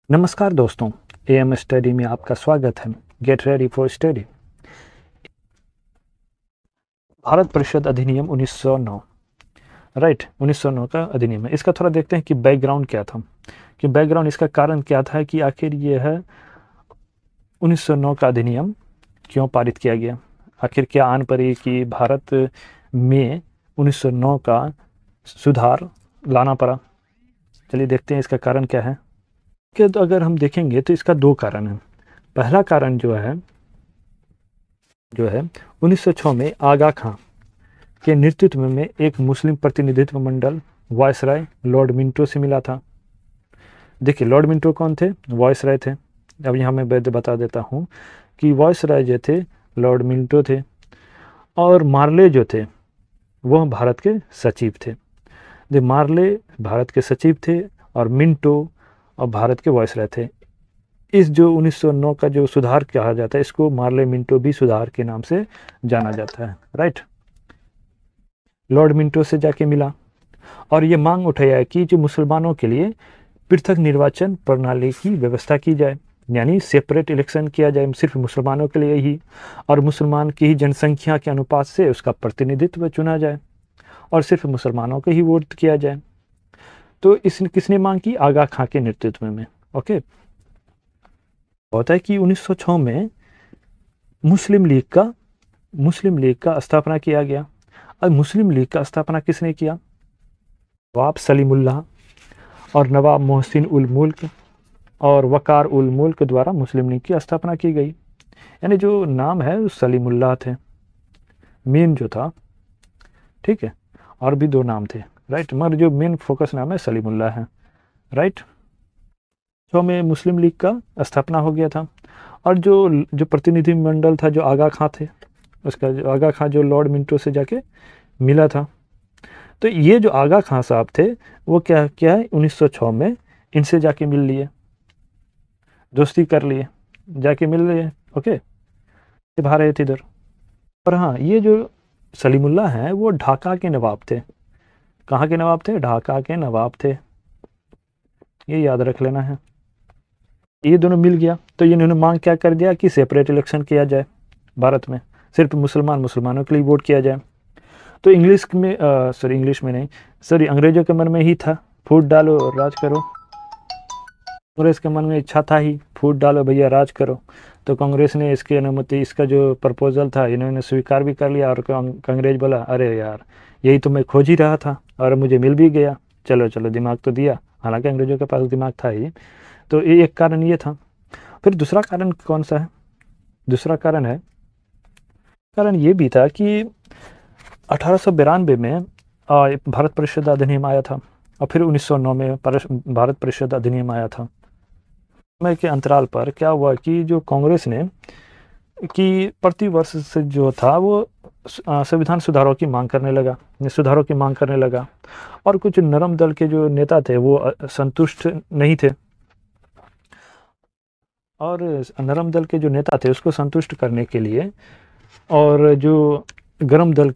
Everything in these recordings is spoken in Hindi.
नमस्कार दोस्तों, एएम स्टडी में आपका स्वागत है। Get ready for study. Bharat परिषद अधिनियम 1909, राइट, 1909 का अधिनियम है। इसका थोड़ा देखते हैं कि बैकग्राउंड क्या था, कि बैकग्राउंड इसका कारण क्या था कि आखिर ये है 1909 का अधिनियम क्यों पारित किया गया। आखिर क्या आन पड़ी कि भारत में 1909 का सुधार लाना पड़ा। चलिए देखते हैं इसका कारण क्या है। कि तो अगर हम देखेंगे तो इसका दो कारण हैं। पहला कारण जो है 1906 में आगा खां के नेतृत्व में एक मुस्लिम प्रतिनिधित्व मंडल वायसराय लॉर्ड मिंटो से मिला था। देखिए, लॉर्ड मिंटो कौन थे? वायसराय थे। अब यहाँ मैं वैध बता देता हूँ कि वायसराय जो थे लॉर्ड मिंटो थे, और मार्ले जो थे वह भारत के सचिव थे। जो मार्ले भारत के सचिव थे और मिंटो और भारत के वायसराय थे। इस जो 1909 का जो सुधार कहा जाता है, इसको मार्ले मिंटो भी सुधार के नाम से जाना जाता है, राइट। लॉर्ड मिंटो से जाके मिला और ये मांग उठाया कि जो मुसलमानों के लिए पृथक निर्वाचन प्रणाली की व्यवस्था की जाए, यानी सेपरेट इलेक्शन किया जाए सिर्फ मुसलमानों के लिए ही, और मुसलमान की ही जनसंख्या के अनुपात से उसका प्रतिनिधित्व चुना जाए और सिर्फ मुसलमानों को ही वोट किया जाए। तो इस किसने मांग की? आगा खां के नेतृत्व में। ओके, होता है कि 1906 में मुस्लिम लीग का स्थापना किया गया। और मुस्लिम लीग का स्थापना किसने किया? नवाब सलीमुल्लाह और नवाब मोहसिन उल मुल्क और वकार उल मुल्क द्वारा मुस्लिम लीग की स्थापना की गई। यानी जो नाम है सलीमुल्लाह थे मेन जो था, ठीक है, और भी दो नाम थे, राइट, मगर जो मेन फोकस नाम है सलीमुल्लाह है, राइट। तो में मुस्लिम लीग का स्थापना हो गया था। और जो जो प्रतिनिधि मंडल था, जो आगा खां थे, उसका जो आगा खां जो लॉर्ड मिंटो से जाके मिला था, तो ये जो आगा खां साहब थे वो क्या क्या है 1906 में इनसे जाके मिल लिए, दोस्ती कर लिए, जाके मिल लिए। ओके, निभा रहे थे इधर। और हाँ, ये जो सलीमुल्लाह हैं वो ढाका के नवाब थे। कहाँ के नवाब थे? ढाका के नवाब थे, ये याद रख लेना है। ये दोनों मिल गया तो इन्होंने मांग क्या कर दिया कि सेपरेट इलेक्शन किया जाए भारत में, सिर्फ मुसलमानों के लिए वोट किया जाए। तो इंग्लिश में नहीं, सॉरी, अंग्रेजों के मन में ही था फूट डालो और राज करो। कांग्रेस के मन में इच्छा था ही फूट डालो भैया, राज करो। तो कांग्रेस ने इसकी अनुमति, इसका जो प्रपोजल था इन्होंने स्वीकार भी कर लिया। और अंग्रेज बोला अरे यार, यही तो मैं खोज ही रहा था और मुझे मिल भी गया, चलो चलो, दिमाग तो दिया। हालांकि अंग्रेजों के पास दिमाग था ही। तो ये एक कारण ये था। फिर दूसरा कारण कौन सा है? दूसरा कारण ये भी था कि 1892 में भारत परिषद अधिनियम आया था, और फिर 1909 में भारत परिषद अधिनियम आया था। समय के अंतराल पर क्या हुआ कि जो कांग्रेस ने कि प्रतिवर्ष से जो था वो संविधान सुधारों की मांग करने लगा। और कुछ नरम दल के जो नेता थे वो संतुष्ट नहीं थे, और नरम दल के जो नेता थे उसको संतुष्ट करने के लिए, और जो गरम दल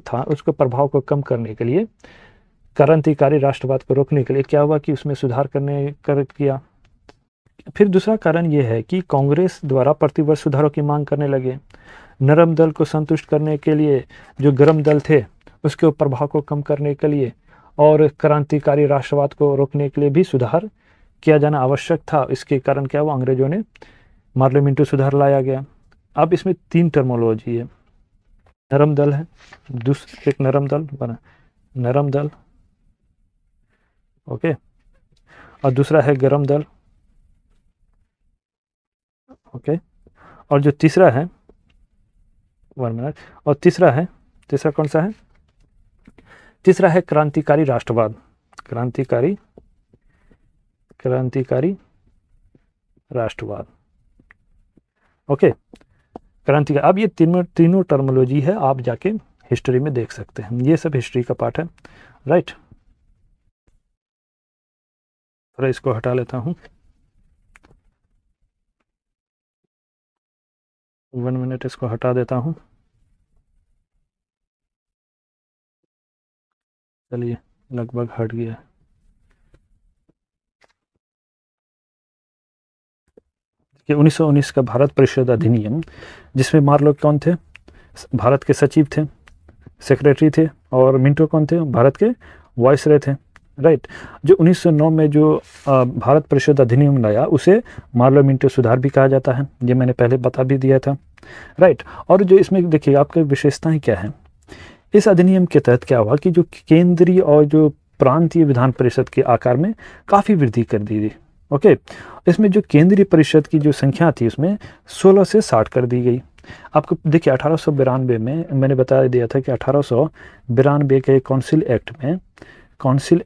था उसको प्रभाव को कम करने के लिए, क्रांतिकारी राष्ट्रवाद को रोकने के लिए क्या हुआ कि उसमें सुधार कर किया। फिर दूसरा कारण ये है कि कांग्रेस द्वारा प्रतिवर्ष सुधारों की मांग करने लगे। नरम दल को संतुष्ट करने के लिए, जो गरम दल थे उसके प्रभाव को कम करने के लिए, और क्रांतिकारी राष्ट्रवाद को रोकने के लिए भी सुधार किया जाना आवश्यक था। इसके कारण क्या हुआ, अंग्रेजों ने पार्लियामेंट्री सुधार लाया गया। अब इसमें तीन टर्मोलॉजी है। नरम दल है, एक नरम दल बना, नरम दल, ओके, और दूसरा है गरम दल, ओके, और जो तीसरा है, 1 मिनट, और तीसरा कौन सा है? तीसरा है क्रांतिकारी राष्ट्रवाद, क्रांतिकारी क्रांतिकारी राष्ट्रवाद, ओके, क्रांतिकारी। अब ये तीनों टर्मोलॉजी है, आप जाके हिस्ट्री में देख सकते हैं, ये सब हिस्ट्री का पार्ट है, राइट। थोड़ा इसको हटा लेता हूँ, 1 मिनट, इसको हटा देता हूँ। चलिए, लगभग हट गया। ये 1919 का भारत परिषद अधिनियम, जिसमें मार्लो कौन थे, भारत के सचिव थे, सेक्रेटरी थे, और मिंटो कौन थे, भारत के वाइसरॉय थे, राइट। जो 1909 में जो भारत परिषद अधिनियम लाया उसे मार्लो मिंटो सुधार भी कहा जाता है, ये मैंने पहले बता भी दिया था, राइट। और जो इसमें देखिए आपकी विशेषताएं क्या है, इस अधिनियम के तहत क्या हुआ कि जो केंद्रीय और जो प्रांतीय विधान परिषद के आकार में काफ़ी वृद्धि कर दी गई। ओके, इसमें जो केंद्रीय परिषद की जो संख्या थी उसमें 16 से 60 कर दी गई। आपको देखिए 1892 में मैंने बता दिया था कि 1892 के काउंसिल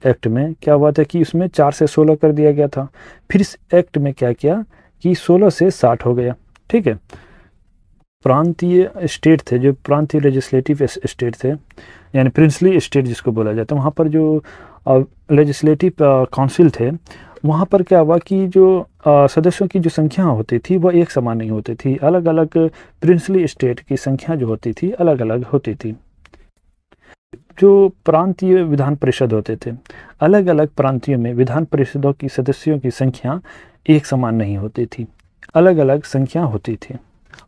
एक्ट में क्या हुआ था कि उसमें 4 से 16 कर दिया गया था। फिर इस एक्ट में क्या किया कि 16 से 60 हो गया, ठीक है। प्रांतीय स्टेट थे, जो प्रांतीय लेजिस्लेटिव स्टेट थे, यानी प्रिंसली स्टेट जिसको बोला जाता है, वहाँ पर जो लेजिस्लेटिव काउंसिल थे, वहाँ पर क्या हुआ कि जो सदस्यों की जो संख्या होती थी वह एक समान नहीं होती थी, अलग अलग प्रिंसली स्टेट की संख्या जो होती थी अलग अलग होती थी। जो प्रांतीय विधान परिषद होते थे, अलग अलग प्रांतियों में विधान परिषदों की सदस्यों की संख्या एक समान नहीं होती थी, अलग अलग संख्या होती थी।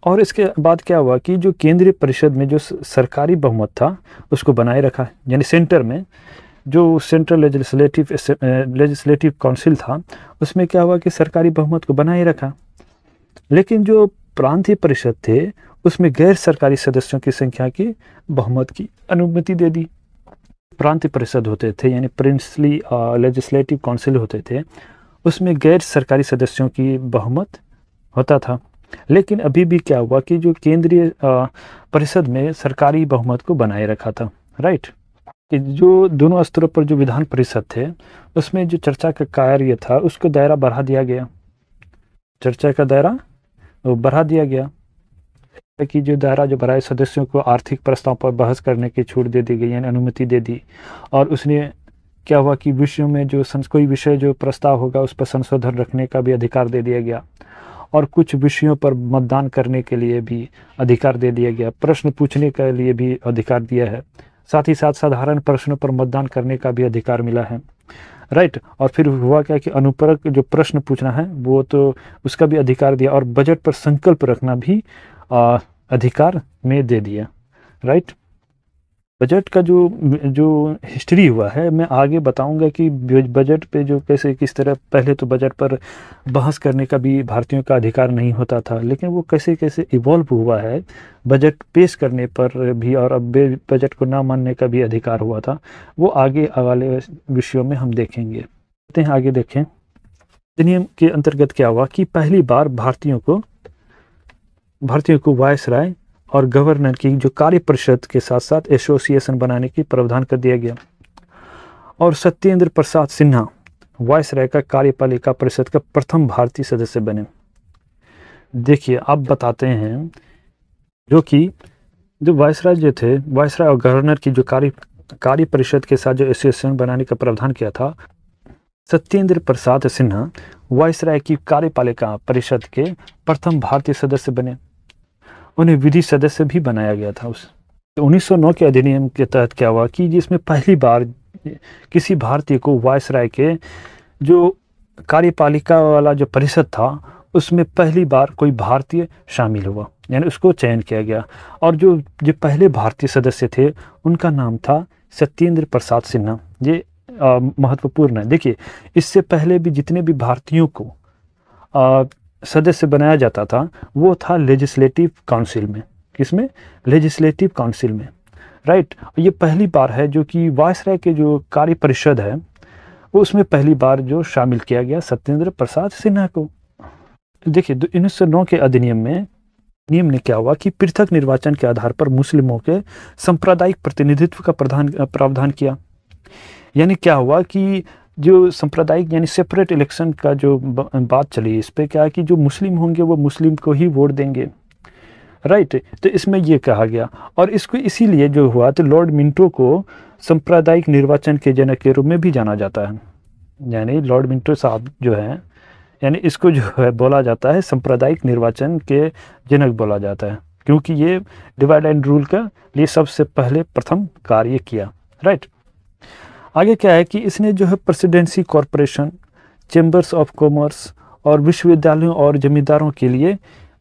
और इसके बाद क्या हुआ कि जो केंद्रीय परिषद में जो सरकारी बहुमत था उसको बनाए रखा, यानी सेंटर में जो सेंट्रल लेजिस्लेटिव काउंसिल था उसमें क्या हुआ कि सरकारी बहुमत को बनाए रखा। लेकिन जो प्रांतीय परिषद थे उसमें गैर सरकारी सदस्यों की संख्या की बहुमत की अनुमति दे दी। प्रांतीय परिषद होते थे यानी प्रिंसली लेजिस्लेटिव काउंसिल होते थे, उसमें गैर सरकारी सदस्यों की बहुमत होता था। लेकिन अभी भी क्या हुआ कि जो केंद्रीय परिषद में सरकारी बहुमत को बनाए रखा था, राइट। कि जो दोनों स्तरों पर जो विधान परिषद थे उसमें जो चर्चा का कार्य था उसको दायरा बढ़ा दिया गया, चर्चा का दायरा वो बढ़ा दिया गया कि जो दायरा जो बढ़ाए, सदस्यों को आर्थिक प्रस्ताव पर बहस करने की छूट दे दी गई, यानी अनुमति दे दी। और उसने क्या हुआ कि विषयों में जो कोई विषय जो प्रस्ताव होगा उस पर संशोधन रखने का भी अधिकार दे दिया गया, और कुछ विषयों पर मतदान करने के लिए भी अधिकार दे दिया गया, प्रश्न पूछने के लिए भी अधिकार दिया है, साथ ही साथ साधारण प्रश्नों पर मतदान करने का भी अधिकार मिला है, राइट। और फिर हुआ क्या कि अनुपूरक जो प्रश्न पूछना है वो तो उसका भी अधिकार दिया, और बजट पर संकल्प रखना भी अधिकार में दे दिया, राइट। बजट का जो हिस्ट्री हुआ है मैं आगे बताऊंगा कि बजट पे जो कैसे किस तरह, पहले तो बजट पर बहस करने का भी भारतीयों का अधिकार नहीं होता था, लेकिन वो कैसे कैसे इवॉल्व हुआ है, बजट पेश करने पर भी और अब बजट को ना मानने का भी अधिकार हुआ था, वो आगे वाले विषयों में हम देखेंगे। आगे देखें, अधिनियम के अंतर्गत क्या हुआ कि पहली बार भारतीयों को वायसराय और गवर्नर की जो कार्य परिषद के साथ साथ एसोसिएशन बनाने की प्रावधान कर दिया गया, और सत्येंद्र प्रसाद सिन्हा वायसराय का कार्यपालिका परिषद का प्रथम भारतीय सदस्य बने। देखिए आप बताते हैं जो वायसराय जो थे, वायसराय और गवर्नर की जो कार्य परिषद के साथ जो एसोसिएशन बनाने का प्रावधान किया था, सत्येंद्र प्रसाद सिन्हा वायसराय की कार्यपालिका परिषद के प्रथम भारतीय सदस्य बने। उन्हें विधि सदस्य भी बनाया गया था। 1909 के अधिनियम के तहत क्या हुआ कि जिसमें पहली बार किसी भारतीय को वायसराय के जो कार्यपालिका वाला जो परिषद था उसमें पहली बार कोई भारतीय शामिल हुआ, यानी उसको चयन किया गया। और जो पहले भारतीय सदस्य थे उनका नाम था सत्येंद्र प्रसाद सिन्हा। ये महत्वपूर्ण है। देखिए इससे पहले भी जितने भी भारतीयों को सदस्य बनाया जाता था वो था लेजिस्लेटिव काउंसिल में। किसमें? लेजिस्लेटिव काउंसिल में, राइट। ये पहली बार है जो कि वायसराय के जो कार्य परिषद है वो उसमें पहली बार जो शामिल किया गया सत्येंद्र प्रसाद सिन्हा को। देखिए 1909 के अधिनियम में नियम ने क्या हुआ कि पृथक निर्वाचन के आधार पर मुस्लिमों के सांप्रदायिक प्रतिनिधित्व का प्रावधान किया। यानी क्या हुआ कि जो सांप्रदायिक यानी सेपरेट इलेक्शन का जो बात चली, इस पे क्या है कि जो मुस्लिम होंगे वो मुस्लिम को ही वोट देंगे, राइट। तो इसमें ये कहा गया, और इसको इसीलिए जो हुआ तो लॉर्ड मिंटो को सांप्रदायिक निर्वाचन के जनक के रूप में भी जाना जाता है। यानी लॉर्ड मिंटो साहब जो है, यानी इसको जो है बोला जाता है सांप्रदायिक निर्वाचन के जनक बोला जाता है, क्योंकि ये डिवाइड एंड रूल का लिए सबसे पहले प्रथम कार्य किया, राइट। आगे क्या है कि इसने जो है presidency corporation, chambers of commerce और विश्वविद्यालयों और जमींदारों के लिए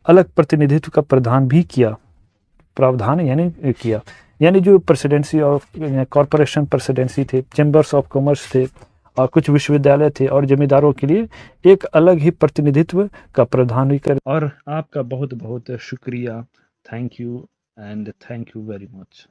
अलग प्रतिनिधित्व का प्रावधान यानी किया। यानी जो प्रेसिडेंसी ऑफ कॉरपोरेशन प्रेसिडेंसी थे, चैम्बर्स ऑफ कॉमर्स थे और कुछ विश्वविद्यालय थे और जमींदारों के लिए एक अलग ही प्रतिनिधित्व का प्रावधान भी कर। और आपका बहुत बहुत शुक्रिया। Thank you and thank you very much.